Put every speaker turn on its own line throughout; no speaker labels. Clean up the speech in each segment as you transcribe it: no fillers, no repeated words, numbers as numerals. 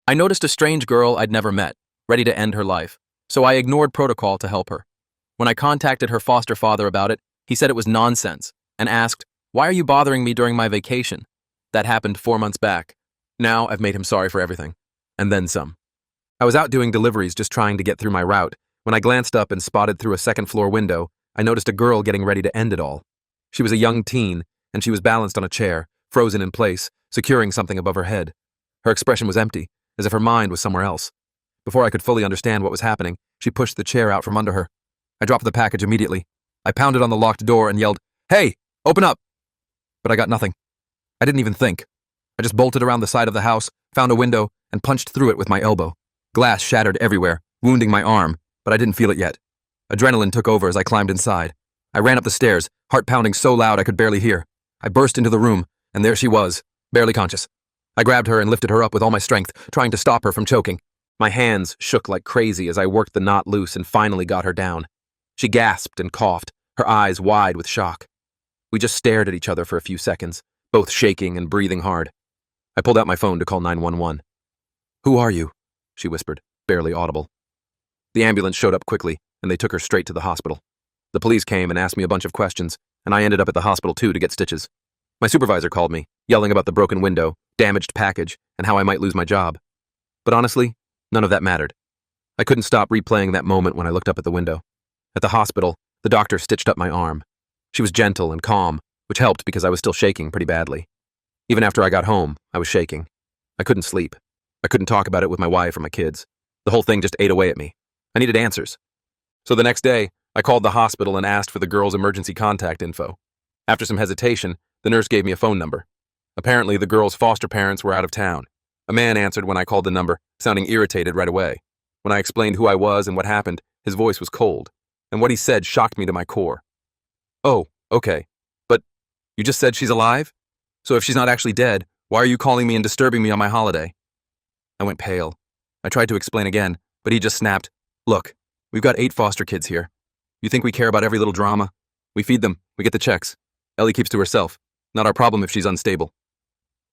I noticed a strange girl I'd never met, ready to end her life, so I ignored protocol to help her. When I contacted her foster father about it, he said it was nonsense and asked, "Why are you bothering me during my vacation?" That happened 4 months back. Now I've made him sorry for everything. And then some. I was out doing deliveries just trying to get through my route. When I glanced up and spotted through a second-floor window, I noticed a girl getting ready to end it all. She was a young teen, and she was balanced on a chair, frozen in place, securing something above her head. Her expression was empty, as if her mind was somewhere else. Before I could fully understand what was happening, she pushed the chair out from under her. I dropped the package immediately. I pounded on the locked door and yelled, "Hey, open up!" But I got nothing. I didn't even think. I just bolted around the side of the house, found a window, and punched through it with my elbow. Glass shattered everywhere, wounding my arm, but I didn't feel it yet. Adrenaline took over as I climbed inside. I ran up the stairs, heart pounding so loud I could barely hear. I burst into the room, and there she was, barely conscious. I grabbed her and lifted her up with all my strength, trying to stop her from choking. My hands shook like crazy as I worked the knot loose and finally got her down. She gasped and coughed, her eyes wide with shock. We just stared at each other for a few seconds, both shaking and breathing hard. I pulled out my phone to call 911. "Who are you?" she whispered, barely audible. The ambulance showed up quickly, and they took her straight to the hospital. The police came and asked me a bunch of questions, and I ended up at the hospital too to get stitches. My supervisor called me, yelling about the broken window, damaged package, and how I might lose my job. But honestly, none of that mattered. I couldn't stop replaying that moment when I looked up at the window. At the hospital, the doctor stitched up my arm. She was gentle and calm, which helped because I was still shaking pretty badly. Even after I got home, I was shaking. I couldn't sleep. I couldn't talk about it with my wife or my kids. The whole thing just ate away at me. I needed answers. So the next day, I called the hospital and asked for the girl's emergency contact info. After some hesitation, the nurse gave me a phone number. Apparently, the girl's foster parents were out of town. A man answered when I called the number, sounding irritated right away. When I explained who I was and what happened, his voice was cold, and what he said shocked me to my core. "Oh, okay. But you just said she's alive? So if she's not actually dead, why are you calling me and disturbing me on my holiday?" I went pale. I tried to explain again, but he just snapped, "Look, we've got 8 foster kids here. You think we care about every little drama? We feed them, we get the checks. Ellie keeps to herself. Not our problem if she's unstable."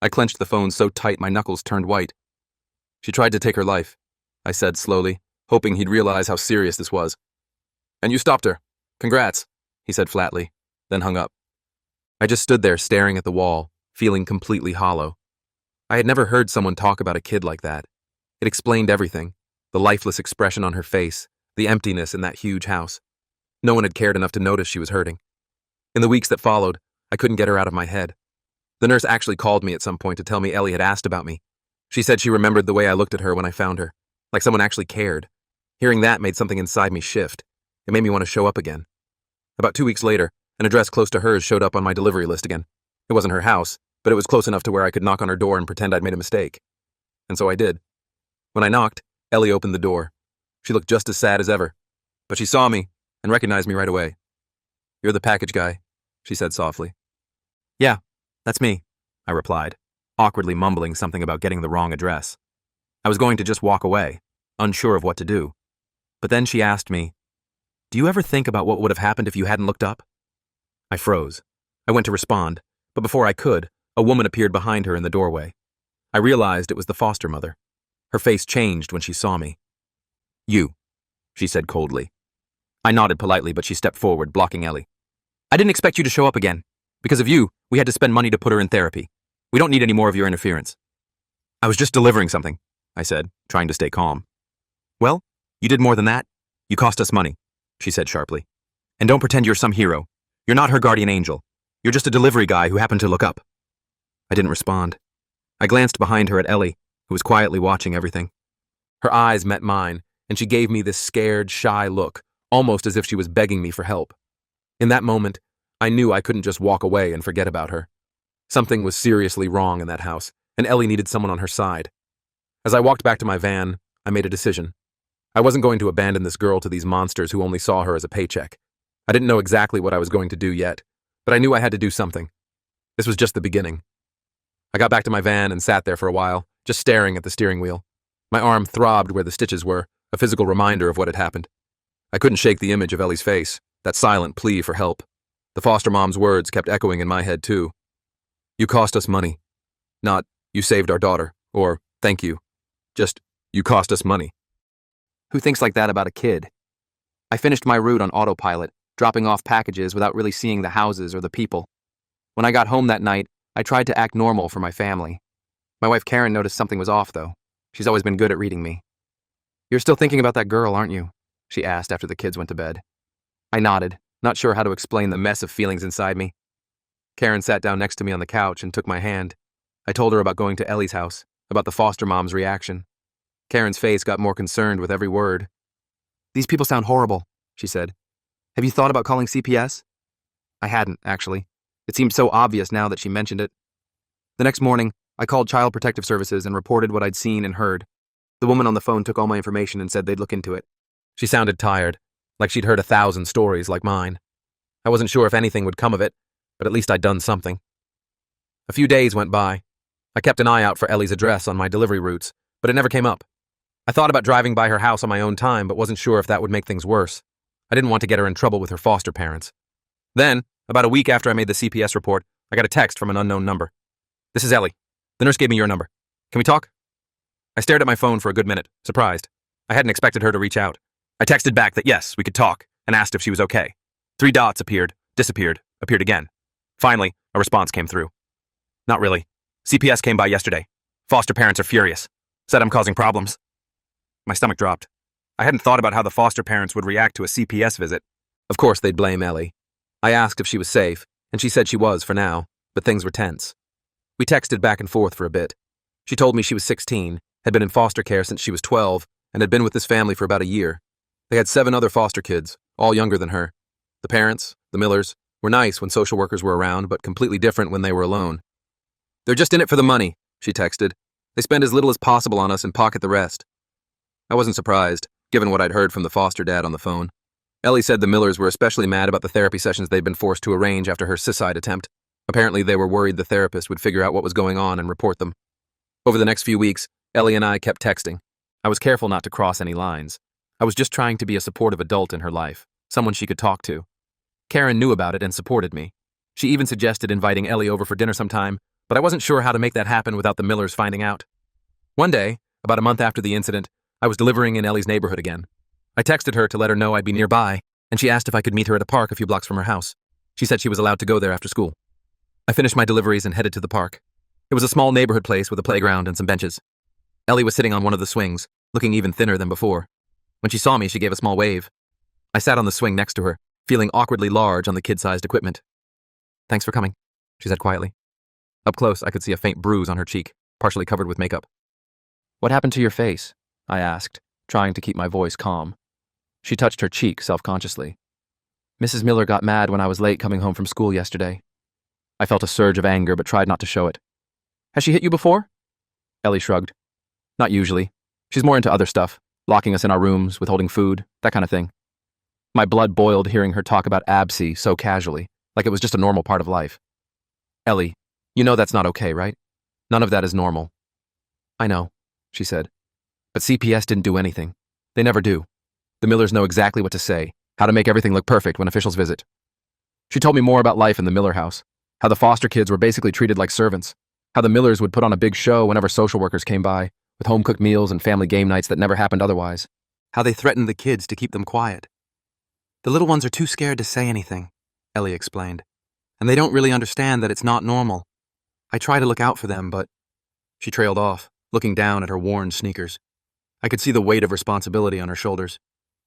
I clenched the phone so tight my knuckles turned white. "She tried to take her life," I said slowly, hoping he'd realize how serious this was. "And you stopped her. Congrats," he said flatly, then hung up. I just stood there staring at the wall, feeling completely hollow. I had never heard someone talk about a kid like that. It explained everything, the lifeless expression on her face, the emptiness in that huge house. No one had cared enough to notice she was hurting. In the weeks that followed, I couldn't get her out of my head. The nurse actually called me at some point to tell me Ellie had asked about me. She said she remembered the way I looked at her when I found her, like someone actually cared. Hearing that made something inside me shift. It made me want to show up again. About 2 weeks later, an address close to hers showed up on my delivery list again. It wasn't her house, but it was close enough to where I could knock on her door and pretend I'd made a mistake. And so I did. When I knocked, Ellie opened the door. She looked just as sad as ever, but she saw me and recognized me right away. "You're the package guy," she said softly. "Yeah, that's me," I replied, awkwardly mumbling something about getting the wrong address. I was going to just walk away, unsure of what to do. But then she asked me, "Do you ever think about what would have happened if you hadn't looked up?" I froze. I went to respond, but before I could, a woman appeared behind her in the doorway. I realized it was the foster mother. Her face changed when she saw me. "You," she said coldly. I nodded politely, but she stepped forward, blocking Ellie. "I didn't expect you to show up again. Because of you, we had to spend money to put her in therapy. We don't need any more of your interference." "I was just delivering something," I said, trying to stay calm. "Well, you did more than that. You cost us money," she said sharply. "And don't pretend you're some hero. You're not her guardian angel. You're just a delivery guy who happened to look up." I didn't respond. I glanced behind her at Ellie, who was quietly watching everything. Her eyes met mine, and she gave me this scared, shy look, almost as if she was begging me for help. In that moment, I knew I couldn't just walk away and forget about her. Something was seriously wrong in that house, and Ellie needed someone on her side. As I walked back to my van, I made a decision. I wasn't going to abandon this girl to these monsters who only saw her as a paycheck. I didn't know exactly what I was going to do yet, but I knew I had to do something. This was just the beginning. I got back to my van and sat there for a while, just staring at the steering wheel. My arm throbbed where the stitches were, a physical reminder of what had happened. I couldn't shake the image of Ellie's face, that silent plea for help. The foster mom's words kept echoing in my head too. "You cost us money." Not, "You saved our daughter," or "Thank you." Just, you cost us money. Who thinks like that about a kid? I finished my route on autopilot, dropping off packages without really seeing the houses or the people. When I got home that night, I tried to act normal for my family. My wife Karen noticed something was off, though. She's always been good at reading me. "You're still thinking about that girl, aren't you?" she asked after the kids went to bed. I nodded, not sure how to explain the mess of feelings inside me. Karen sat down next to me on the couch and took my hand. I told her about going to Ellie's house, about the foster mom's reaction. Karen's face got more concerned with every word. "These people sound horrible," she said. "Have you thought about calling CPS?" I hadn't, actually. It seemed so obvious now that she mentioned it. The next morning, I called Child Protective Services and reported what I'd seen and heard. The woman on the phone took all my information and said they'd look into it. She sounded tired, like she'd heard 1,000 stories like mine. I wasn't sure if anything would come of it, but at least I'd done something. A few days went by. I kept an eye out for Ellie's address on my delivery routes, but it never came up. I thought about driving by her house on my own time, but wasn't sure if that would make things worse. I didn't want to get her in trouble with her foster parents. Then, about a week after I made the CPS report, I got a text from an unknown number. "This is Ellie. The nurse gave me your number. Can we talk?" I stared at my phone for a good minute, surprised. I hadn't expected her to reach out. I texted back that yes, we could talk, and asked if she was okay. 3 dots appeared, disappeared, appeared again. Finally, a response came through. "Not really. CPS came by yesterday. Foster parents are furious. Said I'm causing problems." My stomach dropped. I hadn't thought about how the foster parents would react to a CPS visit. Of course they'd blame Ellie. I asked if she was safe, and she said she was for now, but things were tense. We texted back and forth for a bit. She told me she was 16, had been in foster care since she was 12, and had been with this family for about a year. They had 7 other foster kids, all younger than her. The parents, the Millers, were nice when social workers were around, but completely different when they were alone. "They're just in it for the money," she texted. "They spend as little as possible on us and pocket the rest." I wasn't surprised, given what I'd heard from the foster dad on the phone. Ellie said the Millers were especially mad about the therapy sessions they'd been forced to arrange after her suicide attempt. Apparently, they were worried the therapist would figure out what was going on and report them. Over the next few weeks, Ellie and I kept texting. I was careful not to cross any lines. I was just trying to be a supportive adult in her life, someone she could talk to. Karen knew about it and supported me. She even suggested inviting Ellie over for dinner sometime, but I wasn't sure how to make that happen without the Millers finding out. One day, about a month after the incident, I was delivering in Ellie's neighborhood again. I texted her to let her know I'd be nearby, and she asked if I could meet her at a park a few blocks from her house. She said she was allowed to go there after school. I finished my deliveries and headed to the park. It was a small neighborhood place with a playground and some benches. Ellie was sitting on one of the swings, looking even thinner than before. When she saw me, she gave a small wave. I sat on the swing next to her, feeling awkwardly large on the kid-sized equipment. "Thanks for coming," she said quietly. Up close, I could see a faint bruise on her cheek, partially covered with makeup. "What happened to your face?" I asked, trying to keep my voice calm. She touched her cheek self-consciously. "Mrs. Miller got mad when I was late coming home from school yesterday." I felt a surge of anger but tried not to show it. "Has she hit you before?" Ellie shrugged. "Not usually. She's more into other stuff, locking us in our rooms, withholding food, that kind of thing." My blood boiled hearing her talk about ABSI so casually, like it was just a normal part of life. "Ellie, you know that's not okay, right? None of that is normal." "I know," she said. "But CPS didn't do anything. They never do. The Millers know exactly what to say, how to make everything look perfect when officials visit." She told me more about life in the Miller house, how the foster kids were basically treated like servants, how the Millers would put on a big show whenever social workers came by, with home-cooked meals and family game nights that never happened otherwise, how they threatened the kids to keep them quiet. "The little ones are too scared to say anything," Ellie explained, "and they don't really understand that it's not normal. I try to look out for them, but—" She trailed off, looking down at her worn sneakers. I could see the weight of responsibility on her shoulders.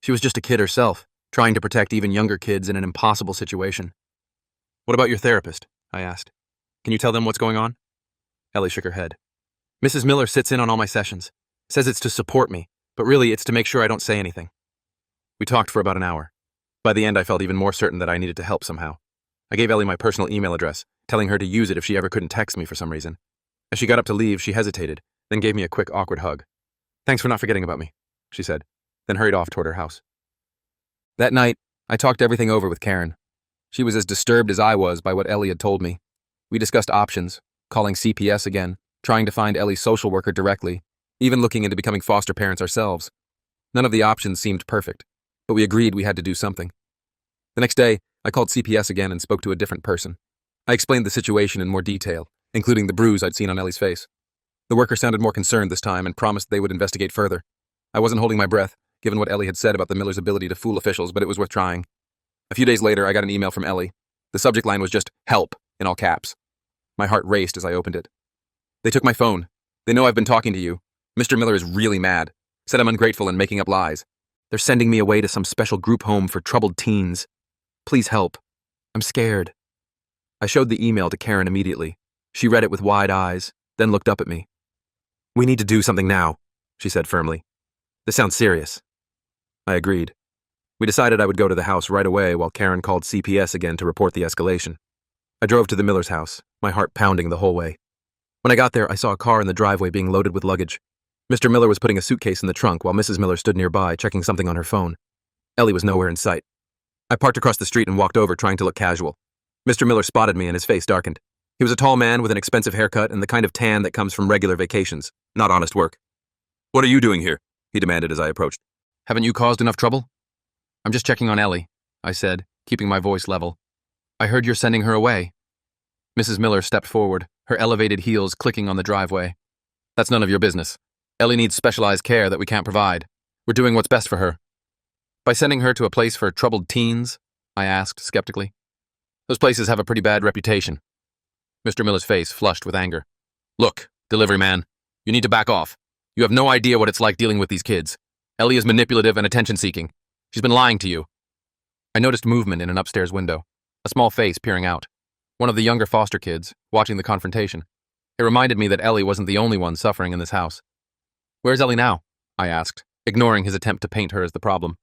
She was just a kid herself, trying to protect even younger kids in an impossible situation. "What about your therapist?" I asked. "Can you tell them what's going on?" Ellie shook her head. "Mrs. Miller sits in on all my sessions, says it's to support me, but really it's to make sure I don't say anything." We talked for about an hour. By the end, I felt even more certain that I needed to help somehow. I gave Ellie my personal email address, telling her to use it if she ever couldn't text me for some reason. As she got up to leave, she hesitated, then gave me a quick, awkward hug. "Thanks for not forgetting about me," she said, then hurried off toward her house. That night, I talked everything over with Karen. She was as disturbed as I was by what Ellie had told me. We discussed options, calling CPS again, trying to find Ellie's social worker directly, even looking into becoming foster parents ourselves. None of the options seemed perfect, but we agreed we had to do something. The next day, I called CPS again and spoke to a different person. I explained the situation in more detail, including the bruise I'd seen on Ellie's face. The worker sounded more concerned this time and promised they would investigate further. I wasn't holding my breath, given what Ellie had said about the Millers' ability to fool officials, but it was worth trying. A few days later, I got an email from Ellie. The subject line was just, "Help," in all caps. My heart raced as I opened it. "They took my phone. They know I've been talking to you. Mr. Miller is really mad. Said I'm ungrateful and making up lies. They're sending me away to some special group home for troubled teens. Please help. I'm scared." I showed the email to Karen immediately. She read it with wide eyes, then looked up at me. "We need to do something now," she said firmly. "This sounds serious." I agreed. We decided I would go to the house right away while Karen called CPS again to report the escalation. I drove to the Miller's house, my heart pounding the whole way. When I got there, I saw a car in the driveway being loaded with luggage. Mr. Miller was putting a suitcase in the trunk while Mrs. Miller stood nearby, checking something on her phone. Ellie was nowhere in sight. I parked across the street and walked over, trying to look casual. Mr. Miller spotted me and his face darkened. He was a tall man with an expensive haircut and the kind of tan that comes from regular vacations, not honest work. "What are you doing here?" he demanded as I approached. "Haven't you caused enough trouble?" "I'm just checking on Ellie," I said, keeping my voice level. "I heard you're sending her away." Mrs. Miller stepped forward, her elevated heels clicking on the driveway. "That's none of your business. Ellie needs specialized care that we can't provide. We're doing what's best for her." "By sending her to a place for troubled teens?" I asked skeptically. "Those places have a pretty bad reputation." Mr. Miller's face flushed with anger. "Look, delivery man, you need to back off. You have no idea what it's like dealing with these kids. Ellie is manipulative and attention-seeking. She's been lying to you." I noticed movement in an upstairs window, a small face peering out. One of the younger foster kids, watching the confrontation. It reminded me that Ellie wasn't the only one suffering in this house. "Where's Ellie now?" I asked, ignoring his attempt to paint her as the problem.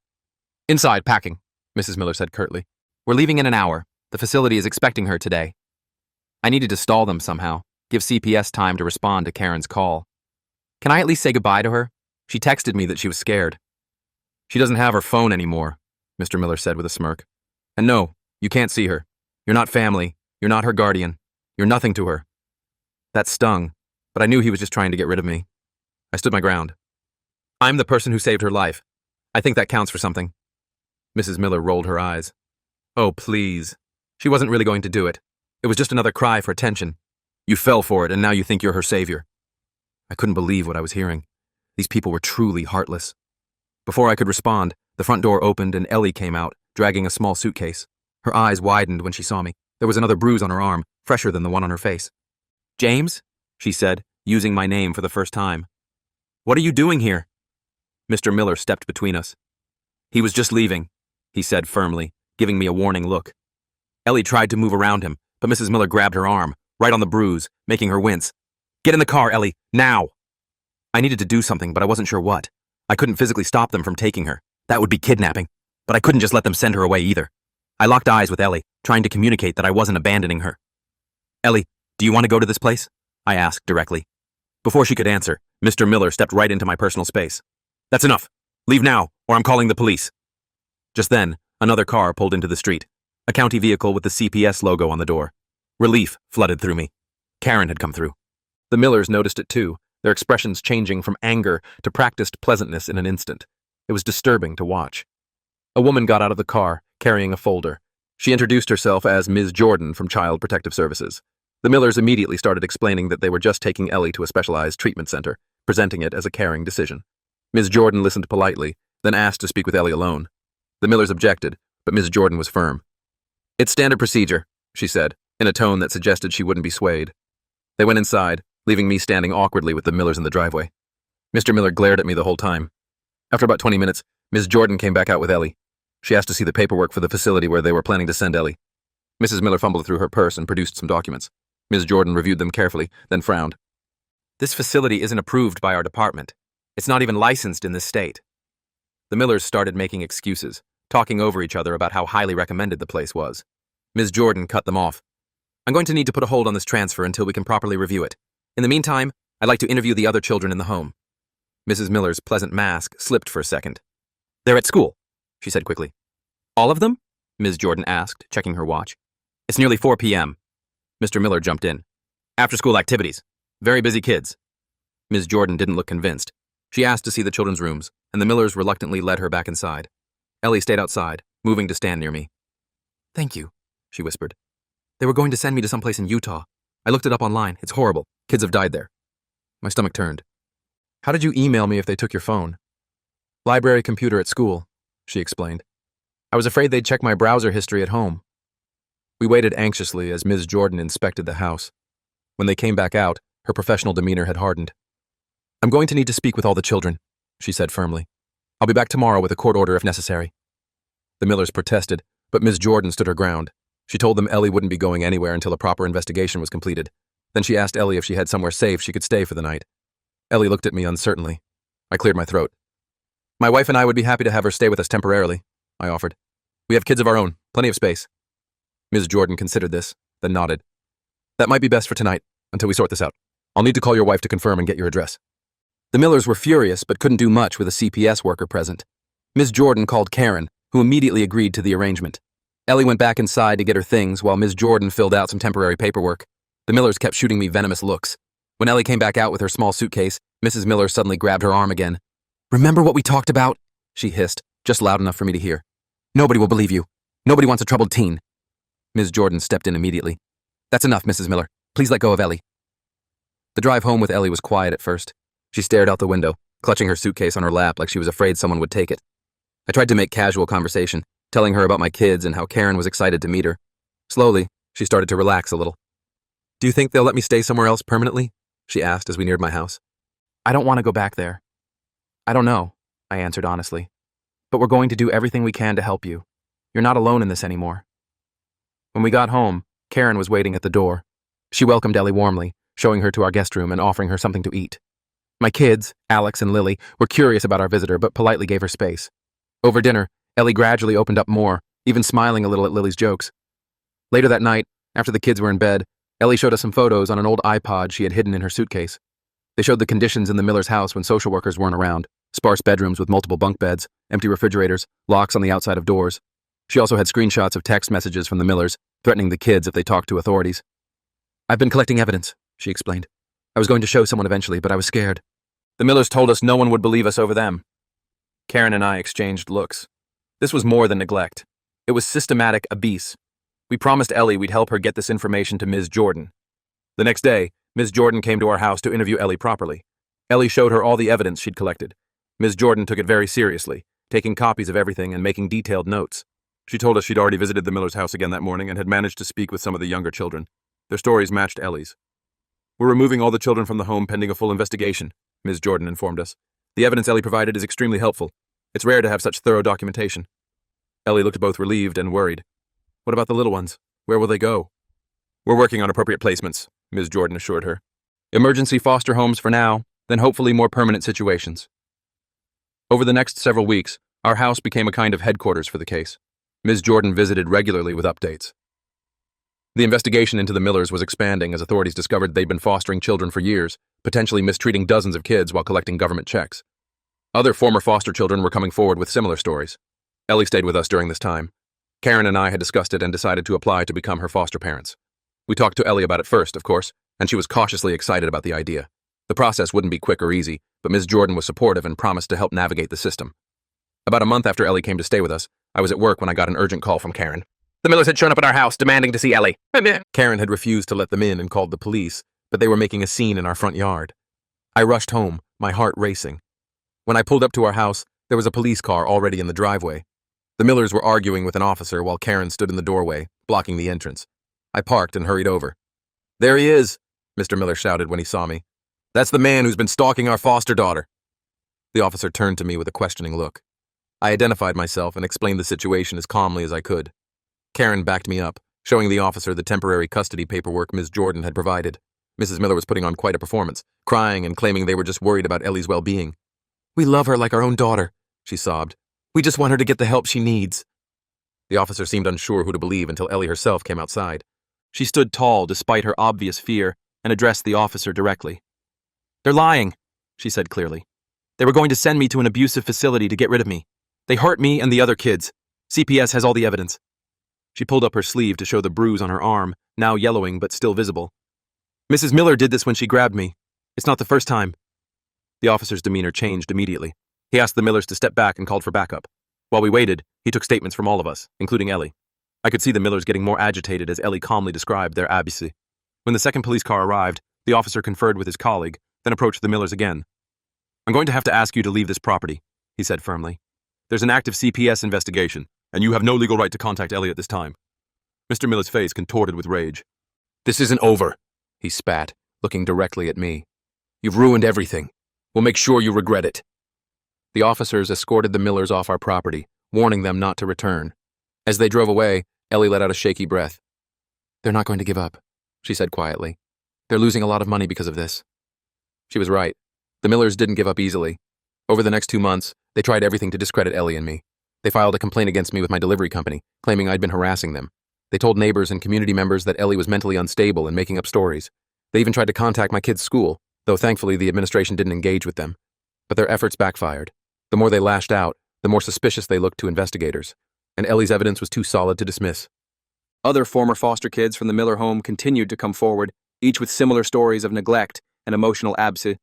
"Inside, packing," Mrs. Miller said curtly. "We're leaving in an hour. The facility is expecting her today." I needed to stall them somehow, give CPS time to respond to Karen's call. "Can I at least say goodbye to her? She texted me that she was scared." "She doesn't have her phone anymore," Mr. Miller said with a smirk. "And no, you can't see her. You're not family. You're not her guardian. You're nothing to her." That stung, but I knew he was just trying to get rid of me. I stood my ground. "I'm the person who saved her life. I think that counts for something." Mrs. Miller rolled her eyes. "Oh, please. She wasn't really going to do it. It was just another cry for attention. You fell for it, and now you think you're her savior." I couldn't believe what I was hearing. These people were truly heartless. Before I could respond, the front door opened and Ellie came out, dragging a small suitcase. Her eyes widened when she saw me. There was another bruise on her arm, fresher than the one on her face. "James?" she said, using my name for the first time. "What are you doing here?" Mr. Miller stepped between us. "He was just leaving," he said firmly, giving me a warning look. Ellie tried to move around him, but Mrs. Miller grabbed her arm, right on the bruise, making her wince. "Get in the car, Ellie, now!" I needed to do something, but I wasn't sure what. I couldn't physically stop them from taking her. That would be kidnapping. But I couldn't just let them send her away either. I locked eyes with Ellie, trying to communicate that I wasn't abandoning her. "Ellie, do you want to go to this place?" I asked directly. Before she could answer, Mr. Miller stepped right into my personal space. "That's enough. Leave now, or I'm calling the police." Just then, another car pulled into the street, a county vehicle with the CPS logo on the door. Relief flooded through me. Karen had come through. The Millers noticed it too, their expressions changing from anger to practiced pleasantness in an instant. It was disturbing to watch. A woman got out of the car, carrying a folder. She introduced herself as Ms. Jordan from Child Protective Services. The Millers immediately started explaining that they were just taking Ellie to a specialized treatment center, presenting it as a caring decision. Ms. Jordan listened politely, then asked to speak with Ellie alone. The Millers objected, but Ms. Jordan was firm. "It's standard procedure," she said, in a tone that suggested she wouldn't be swayed. They went inside, leaving me standing awkwardly with the Millers in the driveway. Mr. Miller glared at me the whole time. After about 20 minutes, Ms. Jordan came back out with Ellie. She asked to see the paperwork for the facility where they were planning to send Ellie. Mrs. Miller fumbled through her purse and produced some documents. Ms. Jordan reviewed them carefully, then frowned. "This facility isn't approved by our department. It's not even licensed in this state." The Millers started making excuses, talking over each other about how highly recommended the place was. Ms. Jordan cut them off. "I'm going to need to put a hold on this transfer until we can properly review it. In the meantime, I'd like to interview the other children in the home." Mrs. Miller's pleasant mask slipped for a second. "They're at school," she said quickly. "All of them?" Ms. Jordan asked, checking her watch. "It's nearly 4 p.m. Mr. Miller jumped in. "After-school activities. Very busy kids." Ms. Jordan didn't look convinced. She asked to see the children's rooms, and the Millers reluctantly led her back inside. Ellie stayed outside, moving to stand near me. "Thank you," she whispered. "They were going to send me to someplace in Utah. I looked it up online. It's horrible. Kids have died there." My stomach turned. How did you email me if they took your phone? Library computer at school, she explained. I was afraid they'd check my browser history at home. We waited anxiously as Ms. Jordan inspected the house. When they came back out, her professional demeanor had hardened. I'm going to need to speak with all the children, she said firmly. I'll be back tomorrow with a court order if necessary. The Millers protested, but Ms. Jordan stood her ground. She told them Ellie wouldn't be going anywhere until a proper investigation was completed. Then she asked Ellie if she had somewhere safe she could stay for the night. Ellie looked at me uncertainly. I cleared my throat. My wife and I would be happy to have her stay with us temporarily, I offered. We have kids of our own, plenty of space. Ms. Jordan considered this, then nodded. That might be best for tonight, until we sort this out. I'll need to call your wife to confirm and get your address. The Millers were furious, but couldn't do much with a CPS worker present. Ms. Jordan called Karen, who immediately agreed to the arrangement. Ellie went back inside to get her things while Ms. Jordan filled out some temporary paperwork. The Millers kept shooting me venomous looks. When Ellie came back out with her small suitcase, Mrs. Miller suddenly grabbed her arm again. Remember what we talked about? She hissed, just loud enough for me to hear. Nobody will believe you. Nobody wants a troubled teen. Ms. Jordan stepped in immediately. That's enough, Mrs. Miller. Please let go of Ellie. The drive home with Ellie was quiet at first. She stared out the window, clutching her suitcase on her lap like she was afraid someone would take it. I tried to make casual conversation, telling her about my kids and how Karen was excited to meet her. Slowly, she started to relax a little. Do you think they'll let me stay somewhere else permanently? She asked as we neared my house. I don't want to go back there. I don't know, I answered honestly. But we're going to do everything we can to help you. You're not alone in this anymore. When we got home, Karen was waiting at the door. She welcomed Ellie warmly, showing her to our guest room and offering her something to eat. My kids, Alex and Lily, were curious about our visitor but politely gave her space. Over dinner, Ellie gradually opened up more, even smiling a little at Lily's jokes. Later that night, after the kids were in bed, Ellie showed us some photos on an old iPod she had hidden in her suitcase. They showed the conditions in the Millers' house when social workers weren't around: sparse bedrooms with multiple bunk beds, empty refrigerators, locks on the outside of doors. She also had screenshots of text messages from the Millers, threatening the kids if they talked to authorities. I've been collecting evidence, she explained. I was going to show someone eventually, but I was scared. The Millers told us no one would believe us over them. Karen and I exchanged looks. This was more than neglect. It was systematic abuse. We promised Ellie we'd help her get this information to Ms. Jordan. The next day, Ms. Jordan came to our house to interview Ellie properly. Ellie showed her all the evidence she'd collected. Ms. Jordan took it very seriously, taking copies of everything and making detailed notes. She told us she'd already visited the Millers' house again that morning and had managed to speak with some of the younger children. Their stories matched Ellie's. We're removing all the children from the home pending a full investigation, Ms. Jordan informed us. The evidence Ellie provided is extremely helpful. It's rare to have such thorough documentation. Ellie looked both relieved and worried. What about the little ones? Where will they go? We're working on appropriate placements, Ms. Jordan assured her. Emergency foster homes for now, then hopefully more permanent situations. Over the next several weeks, our house became a kind of headquarters for the case. Ms. Jordan visited regularly with updates. The investigation into the Millers was expanding as authorities discovered they'd been fostering children for years, potentially mistreating dozens of kids while collecting government checks. Other former foster children were coming forward with similar stories. Ellie stayed with us during this time. Karen and I had discussed it and decided to apply to become her foster parents. We talked to Ellie about it first, of course, and she was cautiously excited about the idea. The process wouldn't be quick or easy, but Ms. Jordan was supportive and promised to help navigate the system. About a month after Ellie came to stay with us, I was at work when I got an urgent call from Karen. The Millers had shown up at our house demanding to see Ellie. Karen had refused to let them in and called the police, but they were making a scene in our front yard. I rushed home, my heart racing. When I pulled up to our house, there was a police car already in the driveway. The Millers were arguing with an officer while Karen stood in the doorway, blocking the entrance. I parked and hurried over. There he is, Mr. Miller shouted when he saw me. That's the man who's been stalking our foster daughter. The officer turned to me with a questioning look. I identified myself and explained the situation as calmly as I could. Karen backed me up, showing the officer the temporary custody paperwork Ms. Jordan had provided. Mrs. Miller was putting on quite a performance, crying and claiming they were just worried about Ellie's well-being. We love her like our own daughter, she sobbed. We just want her to get the help she needs. The officer seemed unsure who to believe until Ellie herself came outside. She stood tall despite her obvious fear and addressed the officer directly. They're lying, she said clearly. They were going to send me to an abusive facility to get rid of me. They hurt me and the other kids. CPS has all the evidence. She pulled up her sleeve to show the bruise on her arm, now yellowing but still visible. Mrs. Miller did this when she grabbed me. It's not the first time. The officer's demeanor changed immediately. He asked the Millers to step back and called for backup. While we waited, he took statements from all of us, including Ellie. I could see the Millers getting more agitated as Ellie calmly described their abuse. When the second police car arrived, the officer conferred with his colleague, then approached the Millers again. "I'm going to have to ask you to leave this property," he said firmly. "There's an active CPS investigation, and you have no legal right to contact Ellie at this time." Mr. Miller's face contorted with rage. "This isn't over," he spat, looking directly at me. "You've ruined everything. We'll make sure you regret it." The officers escorted the Millers off our property, warning them not to return. As they drove away, Ellie let out a shaky breath. "They're not going to give up," she said quietly. "They're losing a lot of money because of this." She was right. The Millers didn't give up easily. Over the next 2 months, they tried everything to discredit Ellie and me. They filed a complaint against me with my delivery company, claiming I'd been harassing them. They told neighbors and community members that Ellie was mentally unstable and making up stories. They even tried to contact my kids' school, though thankfully the administration didn't engage with them. But their efforts backfired. The more they lashed out, the more suspicious they looked to investigators, and Ellie's evidence was too solid to dismiss. Other former foster kids from the Miller home continued to come forward, each with similar stories of neglect and emotional absence.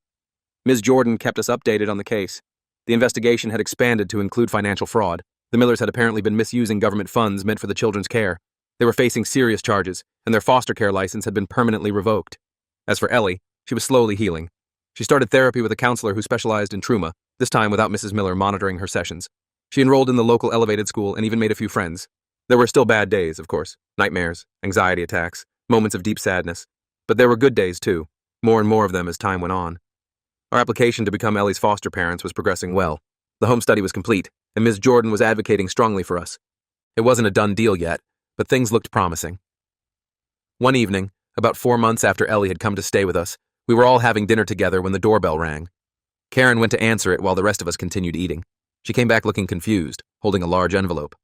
Ms. Jordan kept us updated on the case. The investigation had expanded to include financial fraud. The Millers had apparently been misusing government funds meant for the children's care. They were facing serious charges, and their foster care license had been permanently revoked. As for Ellie, she was slowly healing. She started therapy with a counselor who specialized in trauma, this time without Mrs. Miller monitoring her sessions. She enrolled in the local elevated school and even made a few friends. There were still bad days, of course, nightmares, anxiety attacks, moments of deep sadness. But there were good days, too, more and more of them as time went on. Our application to become Ellie's foster parents was progressing well. The home study was complete, and Ms. Jordan was advocating strongly for us. It wasn't a done deal yet, but things looked promising. One evening, about 4 months after Ellie had come to stay with us, we were all having dinner together when the doorbell rang. Karen went to answer it while the rest of us continued eating. She came back looking confused, holding a large envelope.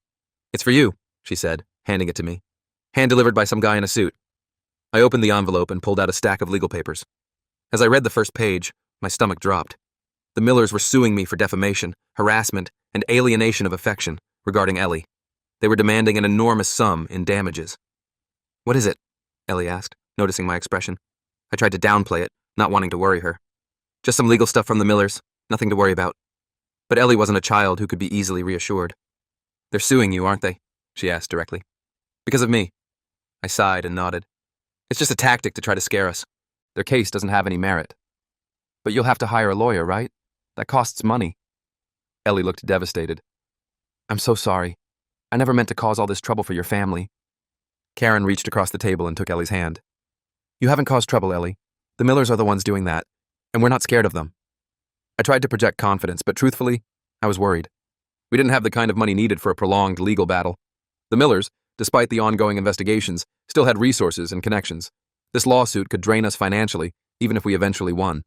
"It's for you," she said, handing it to me. "Hand-delivered by some guy in a suit." I opened the envelope and pulled out a stack of legal papers. As I read the first page, my stomach dropped. The Millers were suing me for defamation, harassment, and alienation of affection regarding Ellie. They were demanding an enormous sum in damages. "What is it?" Ellie asked, noticing my expression. I tried to downplay it, not wanting to worry her. "Just some legal stuff from the Millers, nothing to worry about." But Ellie wasn't a child who could be easily reassured. "They're suing you, aren't they?" she asked directly. "Because of me." I sighed and nodded. "It's just a tactic to try to scare us. Their case doesn't have any merit." "But you'll have to hire a lawyer, right? That costs money." Ellie looked devastated. "I'm so sorry. I never meant to cause all this trouble for your family." Karen reached across the table and took Ellie's hand. "You haven't caused trouble, Ellie. The Millers are the ones doing that, and we're not scared of them." I tried to project confidence, but truthfully, I was worried. We didn't have the kind of money needed for a prolonged legal battle. The Millers, despite the ongoing investigations, still had resources and connections. This lawsuit could drain us financially, even if we eventually won.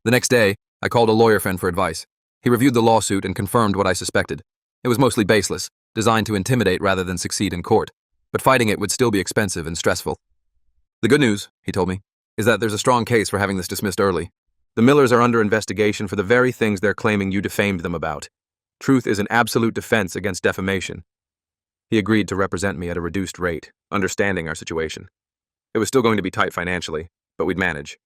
The next day, I called a lawyer friend for advice. He reviewed the lawsuit and confirmed what I suspected. It was mostly baseless, designed to intimidate rather than succeed in court, but fighting it would still be expensive and stressful. "The good news," he told me, "is that there's a strong case for having this dismissed early. The Millers are under investigation for the very things they're claiming you defamed them about. Truth is an absolute defense against defamation." He agreed to represent me at a reduced rate, understanding our situation. It was still going to be tight financially, but we'd manage.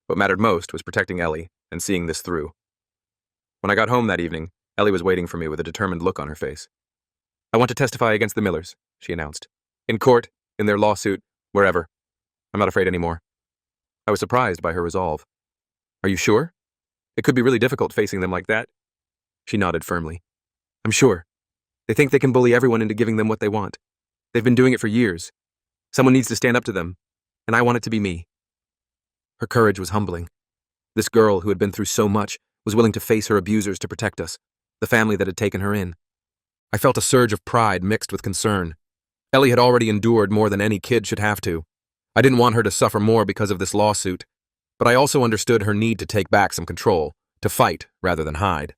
What mattered most was protecting Ellie and seeing this through. When I got home that evening, Ellie was waiting for me with a determined look on her face. "I want to testify against the Millers," she announced. "In court, in their lawsuit, wherever. I'm not afraid anymore." I was surprised by her resolve. "Are you sure? It could be really difficult facing them like that." She nodded firmly. "I'm sure. They think they can bully everyone into giving them what they want. They've been doing it for years. Someone needs to stand up to them, and I want it to be me." Her courage was humbling. This girl who had been through so much was willing to face her abusers to protect us, the family that had taken her in. I felt a surge of pride mixed with concern. Ellie had already endured more than any kid should have to. I didn't want her to suffer more because of this lawsuit, but I also understood her need to take back some control, to fight rather than hide.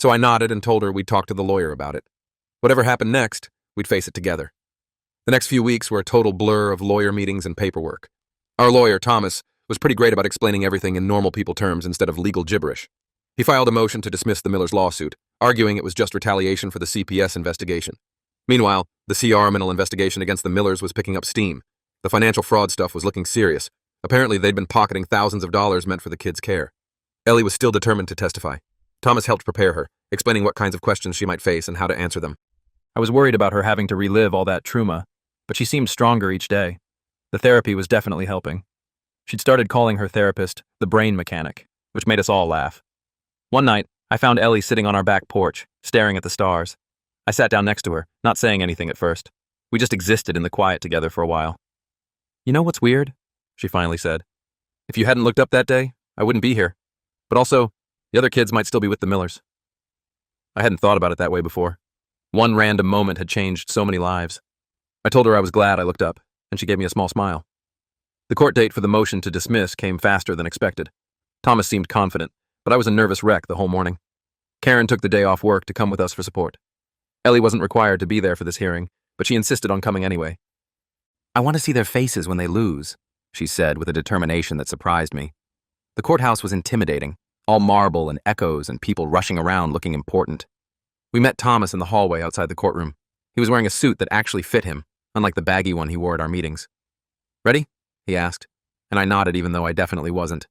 So I nodded and told her we'd talk to the lawyer about it. Whatever happened next, we'd face it together. The next few weeks were a total blur of lawyer meetings and paperwork. Our lawyer, Thomas, was pretty great about explaining everything in normal people terms instead of legal gibberish. He filed a motion to dismiss the Millers' lawsuit, arguing it was just retaliation for the CPS investigation. Meanwhile, the criminal investigation against the Millers was picking up steam. The financial fraud stuff was looking serious. Apparently, they'd been pocketing thousands of dollars meant for the kids' care. Ellie was still determined to testify. Thomas helped prepare her, explaining what kinds of questions she might face and how to answer them. I was worried about her having to relive all that trauma, but she seemed stronger each day. The therapy was definitely helping. She'd started calling her therapist the brain mechanic, which made us all laugh. One night, I found Ellie sitting on our back porch, staring at the stars. I sat down next to her, not saying anything at first. We just existed in the quiet together for a while. "You know what's weird?" she finally said. "If you hadn't looked up that day, I wouldn't be here. But also, the other kids might still be with the Millers." I hadn't thought about it that way before. One random moment had changed so many lives. I told her I was glad I looked up, and she gave me a small smile. The court date for the motion to dismiss came faster than expected. Thomas seemed confident, but I was a nervous wreck the whole morning. Karen took the day off work to come with us for support. Ellie wasn't required to be there for this hearing, but she insisted on coming anyway. "I want to see their faces when they lose," she said with a determination that surprised me. The courthouse was intimidating, all marble and echoes and people rushing around looking important. We met Thomas in the hallway outside the courtroom. He was wearing a suit that actually fit him, unlike the baggy one he wore at our meetings. "Ready?" he asked, and I nodded even though I definitely wasn't.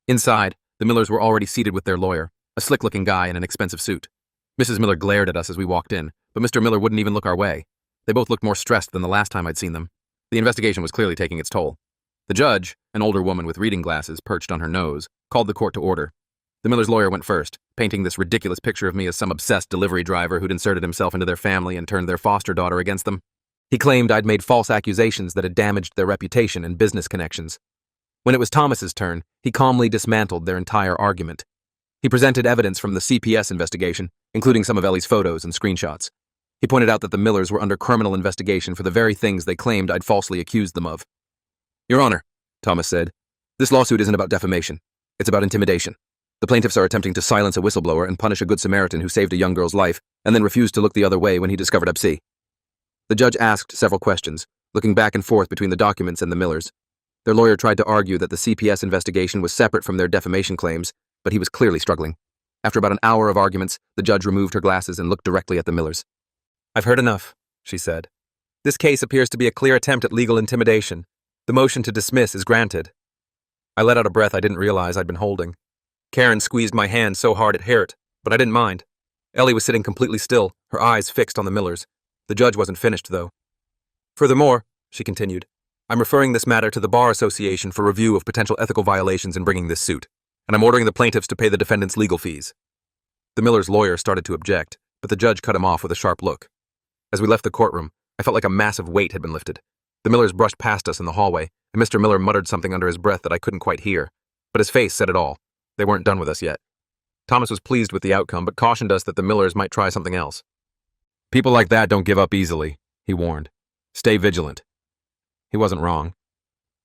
Inside, the Millers were already seated with their lawyer, a slick-looking guy in an expensive suit. Mrs. Miller glared at us as we walked in, but Mr. Miller wouldn't even look our way. They both looked more stressed than the last time I'd seen them. The investigation was clearly taking its toll. The judge, an older woman with reading glasses perched on her nose, called the court to order. The Miller's lawyer went first, painting this ridiculous picture of me as some obsessed delivery driver who'd inserted himself into their family and turned their foster daughter against them. He claimed I'd made false accusations that had damaged their reputation and business connections. When it was Thomas's turn, he calmly dismantled their entire argument. He presented evidence from the CPS investigation, including some of Ellie's photos and screenshots. He pointed out that the Millers were under criminal investigation for the very things they claimed I'd falsely accused them of. "Your Honor," Thomas said, "this lawsuit isn't about defamation. It's about intimidation. The plaintiffs are attempting to silence a whistleblower and punish a good Samaritan who saved a young girl's life and then refused to look the other way when he discovered Absi." The judge asked several questions, looking back and forth between the documents and the Millers. Their lawyer tried to argue that the CPS investigation was separate from their defamation claims, but he was clearly struggling. After about an hour of arguments, the judge removed her glasses and looked directly at the Millers. "I've heard enough," she said. "This case appears to be a clear attempt at legal intimidation. The motion to dismiss is granted." I let out a breath I didn't realize I'd been holding. Karen squeezed my hand so hard it hurt, but I didn't mind. Ellie was sitting completely still, her eyes fixed on the Millers. The judge wasn't finished, though. "Furthermore," she continued, "I'm referring this matter to the Bar Association for review of potential ethical violations in bringing this suit, and I'm ordering the plaintiffs to pay the defendants' legal fees." The Millers' lawyer started to object, but the judge cut him off with a sharp look. As we left the courtroom, I felt like a massive weight had been lifted. The Millers brushed past us in the hallway, and Mr. Miller muttered something under his breath that I couldn't quite hear, but his face said it all. They weren't done with us yet. Thomas was pleased with the outcome, but cautioned us that the Millers might try something else. "People like that don't give up easily," he warned. "Stay vigilant." He wasn't wrong.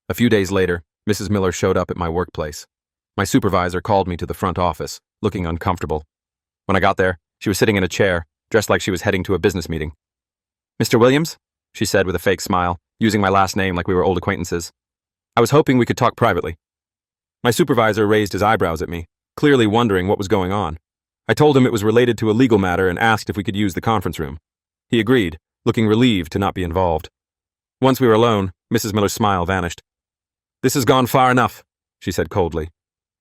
A few days later, Mrs. Miller showed up at my workplace. My supervisor called me to the front office, looking uncomfortable. When I got there, she was sitting in a chair, dressed like she was heading to a business meeting. "Mr. Williams?" she said with a fake smile, using my last name like we were old acquaintances. "I was hoping we could talk privately." My supervisor raised his eyebrows at me, clearly wondering what was going on. I told him it was related to a legal matter and asked if we could use the conference room. He agreed, looking relieved to not be involved. Once we were alone, Mrs. Miller's smile vanished. "This has gone far enough," she said coldly.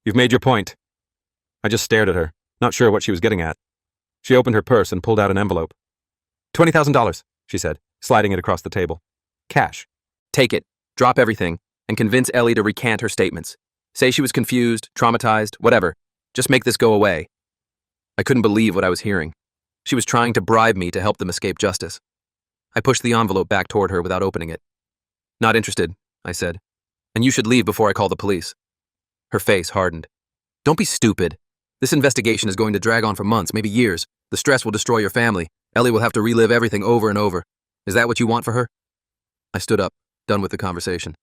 "You've made your point." I just stared at her, not sure what she was getting at. She opened her purse and pulled out an envelope. $20,000, she said, sliding it across the table. "Cash. Take it, drop everything, and convince Ellie to recant her statements. Say she was confused, traumatized, whatever. Just make this go away." I couldn't believe what I was hearing. She was trying to bribe me to help them escape justice. I pushed the envelope back toward her without opening it. "Not interested," I said. "And you should leave before I call the police." Her face hardened. "Don't be stupid. This investigation is going to drag on for months, maybe years. The stress will destroy your family. Ellie will have to relive everything over and over. Is that what you want for her?" I stood up, done with the conversation.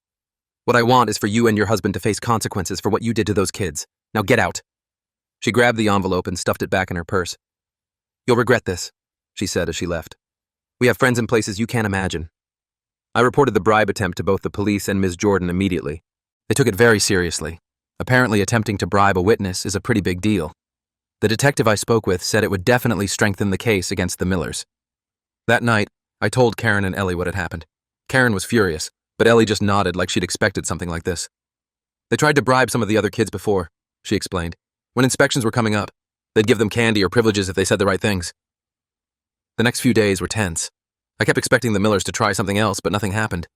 "What I want is for you and your husband to face consequences for what you did to those kids. Now get out." She grabbed the envelope and stuffed it back in her purse. "You'll regret this," she said as she left. "We have friends in places you can't imagine." I reported the bribe attempt to both the police and Ms. Jordan immediately. They took it very seriously. Apparently, attempting to bribe a witness is a pretty big deal. The detective I spoke with said it would definitely strengthen the case against the Millers. That night, I told Karen and Ellie what had happened. Karen was furious, but Ellie just nodded like she'd expected something like this. "They tried to bribe some of the other kids before," she explained. "When inspections were coming up, they'd give them candy or privileges if they said the right things." The next few days were tense. I kept expecting the Millers to try something else, but nothing happened.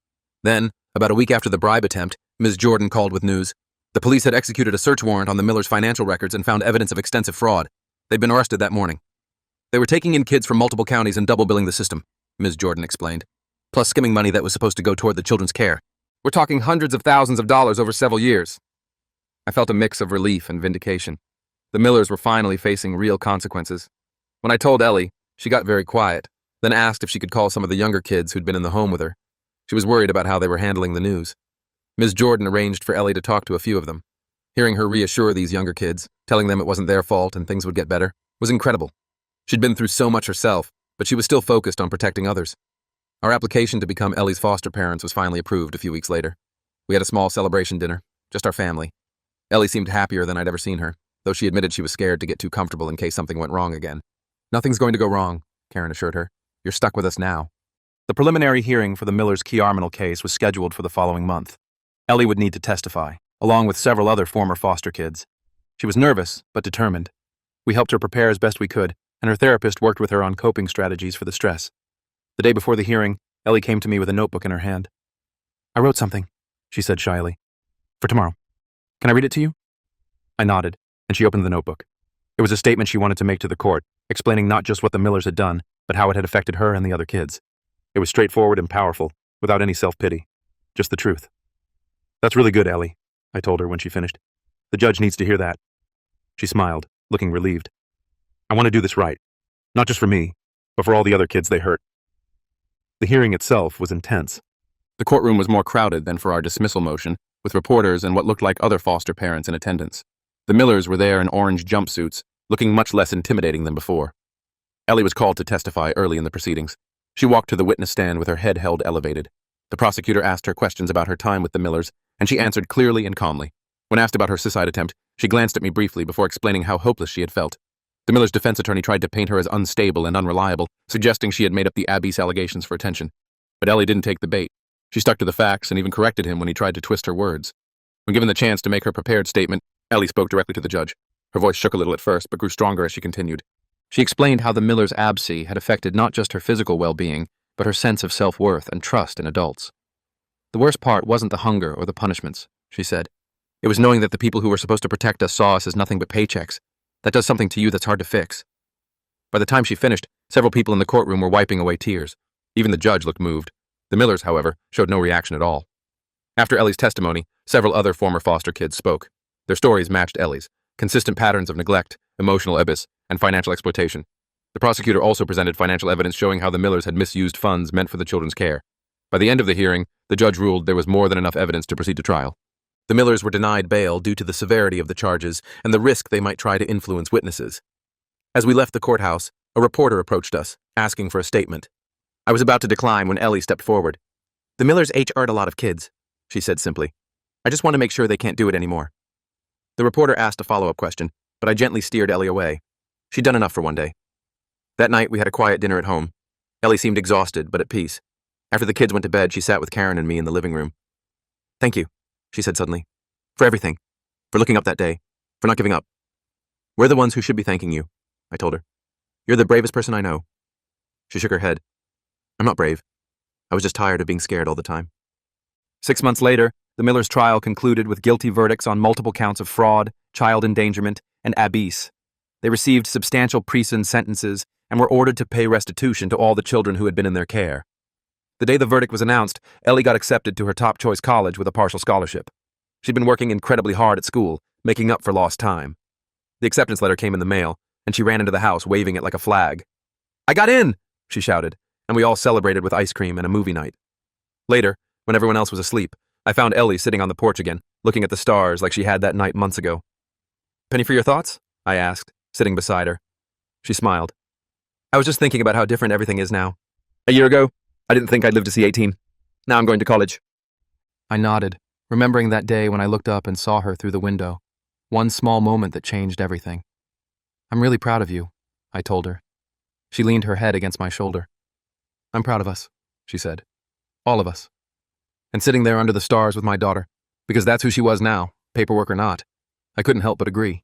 Then, about a week after the bribe attempt, Ms. Jordan called with news. The police had executed a search warrant on the Millers' financial records and found evidence of extensive fraud. They'd been arrested that morning. They were taking in kids from multiple counties and double-billing the system, Ms. Jordan explained, plus skimming money that was supposed to go toward the children's care. We're talking hundreds of thousands of dollars over several years. I felt a mix of relief and vindication. The Millers were finally facing real consequences. When I told Ellie, she got very quiet, then asked if she could call some of the younger kids who'd been in the home with her. She was worried about how they were handling the news. Ms. Jordan arranged for Ellie to talk to a few of them. Hearing her reassure these younger kids, telling them it wasn't their fault and things would get better, was incredible. She'd been through so much herself, but she was still focused on protecting others. Our application to become Ellie's foster parents was finally approved a few weeks later. We had a small celebration dinner, just our family. Ellie seemed happier than I'd ever seen her, though she admitted she was scared to get too comfortable in case something went wrong again. Nothing's going to go wrong, Karen assured her. You're stuck with us now. The preliminary hearing for the Millers' Kearmanal case was scheduled for the following month. Ellie would need to testify, along with several other former foster kids. She was nervous, but determined. We helped her prepare as best we could, and her therapist worked with her on coping strategies for the stress. The day before the hearing, Ellie came to me with a notebook in her hand. I wrote something, she said shyly. For tomorrow. Can I read it to you? I nodded, and she opened the notebook. It was a statement she wanted to make to the court, explaining not just what the Millers had done, but how it had affected her and the other kids. It was straightforward and powerful, without any self-pity. Just the truth. That's really good, Ellie, I told her when she finished. The judge needs to hear that. She smiled, looking relieved. I want to do this right. Not just for me, but for all the other kids they hurt. The hearing itself was intense. The courtroom was more crowded than for our dismissal motion, with reporters and what looked like other foster parents in attendance. The Millers were there in orange jumpsuits, looking much less intimidating than before. Ellie was called to testify early in the proceedings. She walked to the witness stand with her head held elevated. The prosecutor asked her questions about her time with the Millers, and she answered clearly and calmly. When asked about her suicide attempt, she glanced at me briefly before explaining how hopeless she had felt. The Millers' defense attorney tried to paint her as unstable and unreliable, suggesting she had made up the abuse allegations for attention. But Ellie didn't take the bait. She stuck to the facts and even corrected him when he tried to twist her words. When given the chance to make her prepared statement, Ellie spoke directly to the judge. Her voice shook a little at first, but grew stronger as she continued. She explained how the Millers' absence had affected not just her physical well-being, but her sense of self-worth and trust in adults. The worst part wasn't the hunger or the punishments, she said. It was knowing that the people who were supposed to protect us saw us as nothing but paychecks. That does something to you that's hard to fix. By the time she finished, several people in the courtroom were wiping away tears. Even the judge looked moved. The Millers, however, showed no reaction at all. After Ellie's testimony, several other former foster kids spoke. Their stories matched Ellie's, consistent patterns of neglect, emotional abuse, and financial exploitation. The prosecutor also presented financial evidence showing how the Millers had misused funds meant for the children's care. By the end of the hearing, the judge ruled there was more than enough evidence to proceed to trial. The Millers were denied bail due to the severity of the charges and the risk they might try to influence witnesses. As we left the courthouse, a reporter approached us, asking for a statement. I was about to decline when Ellie stepped forward. The Millers HR'd a lot of kids, she said simply. I just want to make sure they can't do it anymore. The reporter asked a follow-up question, but I gently steered Ellie away. She'd done enough for one day. That night, we had a quiet dinner at home. Ellie seemed exhausted, but at peace. After the kids went to bed, she sat with Karen and me in the living room. Thank you, she said suddenly. For everything. For looking up that day. For not giving up. We're the ones who should be thanking you, I told her. You're the bravest person I know. She shook her head. I'm not brave. I was just tired of being scared all the time. 6 months later, the Millers' trial concluded with guilty verdicts on multiple counts of fraud, child endangerment, and abuse. They received substantial prison sentences and were ordered to pay restitution to all the children who had been in their care. The day the verdict was announced, Ellie got accepted to her top-choice college with a partial scholarship. She'd been working incredibly hard at school, making up for lost time. The acceptance letter came in the mail, and she ran into the house waving it like a flag. I got in, she shouted, and we all celebrated with ice cream and a movie night. Later, when everyone else was asleep, I found Ellie sitting on the porch again, looking at the stars like she had that night months ago. Penny for your thoughts? I asked, sitting beside her. She smiled. I was just thinking about how different everything is now. A year ago, I didn't think I'd live to see 18. Now I'm going to college. I nodded, remembering that day when I looked up and saw her through the window. One small moment that changed everything. I'm really proud of you, I told her. She leaned her head against my shoulder. I'm proud of us, she said. All of us. And sitting there under the stars with my daughter, because that's who she was now, paperwork or not, I couldn't help but agree.